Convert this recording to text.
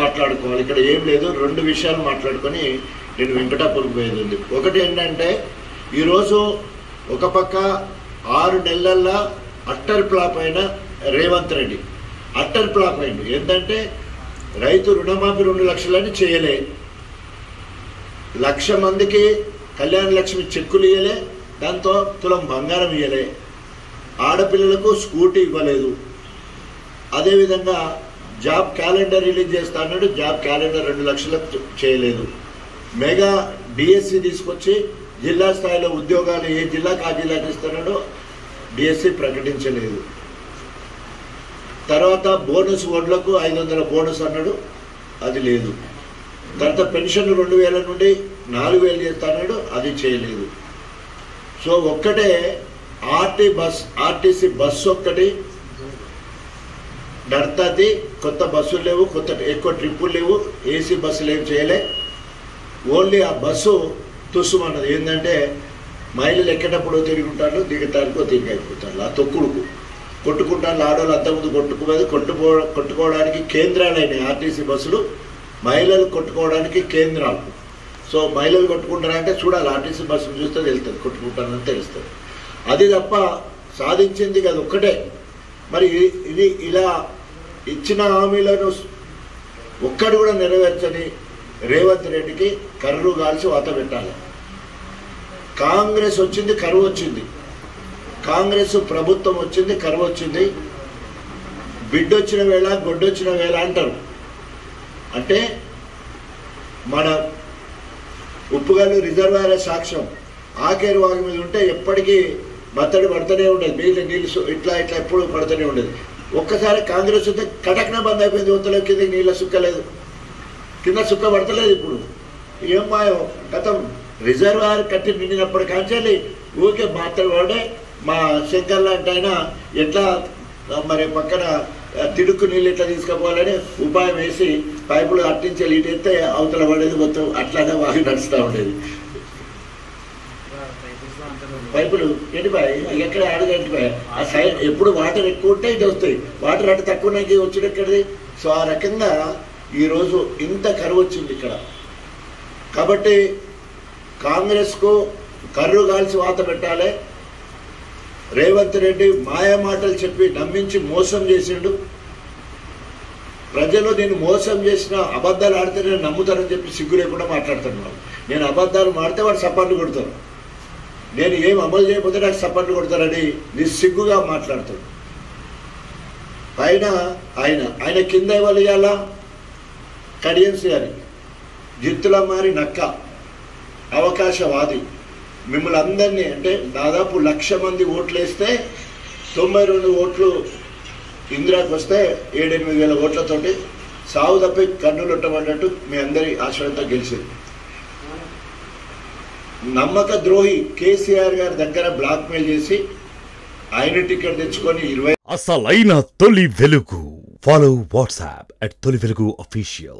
మాట్లాడుకోవాలి. ఇక్కడ ఏం లేదు, రెండు విషయాలు మాట్లాడుకొని నేను వెంకటాపురం పోయేది ఉంది. ఒకటి ఏంటంటే ఈరోజు ఒక పక్క 6 నెలల్లో అట్టర్ ఫ్లాప్ అయిన రేవంత్ రెడ్డి అట్టర్ ఫ్లాప్ అయింది. ఏంటంటే రైతు రుణమాఫీ 2 లక్షలని చేయలే, 1,00,000 మందికి కళ్యాణ లక్ష్మి చెక్కులు ఇవ్వలే, దాంతో తులం బంగారం ఇవ్వలే, ఆడపిల్లలకు స్కూటీ ఇవ్వలేదు. అదేవిధంగా జాబ్ క్యాలెండర్ రిలీజ్ చేస్తా అన్నాడు, జాబ్ క్యాలెండర్ 2 లక్షలకు చేయలేదు. మెగా డిఎస్సి తీసుకొచ్చి జిల్లా స్థాయిలో ఉద్యోగాలు ఏ జిల్లాకు ఆ జిల్లాకి ఇస్తున్నాడో డిఎస్సి ప్రకటించలేదు. తర్వాత బోనస్ ఓట్లకు 500 బోనస్ అన్నాడు, అది లేదు. తర్వాత పెన్షన్ 2,000 నుండి 4,000 చేస్తాడు, అది చేయలేదు. సో ఒక్కటే ఆర్టీసీ బస్సు ఒక్కటి నడుతుంది, కొత్త బస్సులు లేవు, ఎక్కువ ట్రిప్పులు లేవు, ఏసీ బస్సులు ఏం చేయలే. ఓన్లీ ఆ బస్సు తుస్సుమన్నది. ఏంటంటే మహిళలు ఎక్కేటప్పుడు తిరుగుంటారు, దిగటానికో తిరిగి అయిపోతారు. ఆ తొక్కుడుకు కొట్టుకుంటారు. ఆడవాళ్ళు అంతకుముందు కొట్టుకోవడానికి కేంద్రాలు అయినాయి ఆర్టీసీ బస్సులు, మహిళలు కొట్టుకోవడానికి కేంద్రాలు. సో మహిళలు కొట్టుకుంటారంటే చూడాలి, ఆర్టీసీ బస్సులు చూస్తే వెళ్తుంది, కొట్టుకుంటారని తెలుస్తుంది. అది తప్ప సాధించింది కదా ఒక్కటే. మరి ఇది ఇలా ఇచ్చిన హామీలను ఒక్కడు కూడా నెరవేర్చని రేవంత్ రెడ్డికి కర్రు కాల్చి వాత పెట్టాలి. కాంగ్రెస్ వచ్చింది, కరువు వచ్చింది. కాంగ్రెస్ ప్రభుత్వం వచ్చింది, కరువు వచ్చింది. బిడ్డొచ్చిన వేళ గొడ్డొచ్చిన వేళ అంటారు. అంటే మన ఉప్పుగల్లు రిజర్వాయర్ సాక్ష్యం ఆకేరు వాగు మీద ఉంటే ఎప్పటికీ మత్తడి పడుతూనే ఉండేది, నీళ్ళు ఇట్లా ఎప్పుడు పడుతూనే ఉండేది. ఒక్కసారి కాంగ్రెస్ వస్తే కటక్న బంద్ అయిపోయింది, ఒత్తుల కింద నీళ్ళ సుక్కలేదు, కింద సుక్క పడతలేదు. ఇప్పుడు ఏం మాయో గతం రిజర్వాయర్ కట్టి నిండినప్పటి కాంచాలి ఊరికే మాత్రం వాడే. మా శంకర్ లాంటి ఆయన ఎట్లా మరి పక్కన తిడుక్కు నీళ్ళు ఎట్లా తీసుకుపోవాలని ఉపాయం వేసి పైపులు అట్టించి ఇటైతే అవతల పడేది, మొత్తం అట్లానే వాగి నడుస్తూ ఉండేది. పైపులు ఎండిపోయి ఎక్కడ ఆడగంటిపోయాయి. ఆ సైడ్ ఎప్పుడు వాటర్ ఎక్కువ ఉంటే ఇది వస్తాయి, వాటర్ అంటే తక్కువ ఉన్నాయి వచ్చి ఎక్కడిది. సో ఆ రకంగా ఈరోజు ఇంత కరువు వచ్చింది ఇక్కడ. కాబట్టి కాంగ్రెస్కు కర్రు కాల్చి వాత పెట్టాలి. రేవంత్ రెడ్డి మాయా మాటలు చెప్పి నమ్మించి మోసం చేసిండు. ప్రజలు నేను మోసం చేసిన అబద్ధాలు ఆడితే నేను నమ్ముతానని చెప్పి సిగ్గు లేకుండా మాట్లాడుతున్నాను. నేను అబద్ధాలు మాడితే వాడు సపాట్లు కొడతారు, నేను ఏం అమలు చేయకపోతే నాకు సపాట్లు కొడతారని నిస్సిగ్గుగా మాట్లాడతాడు. పైన ఆయన కింద ఇవ్వాలి ఇవాళ కడియన్స్ గారి జిత్తుల మారి నక్క అవకాశవాది. మిమ్మల్ని అందరినీ అంటే దాదాపు 1,00,000 మంది ఓట్లు వేస్తే 92 ఓట్లు ఇందిరాకి వస్తే 7-8 వేల ఓట్లతోటి సాగు తప్పి కన్నులు ఉండబడ్డట్టు మీ అందరి ఆశ్రయంతో గెలిచింది. నమ్మక ద్రోహి కేసీఆర్ గారి దగ్గర బ్లాక్మెయిల్ చేసి ఆయన టికెట్ తెచ్చుకొని 20 అసలైన తొలి వెలుగు. ఫాలో వాట్సాప్ @తొలి వెలుగు official.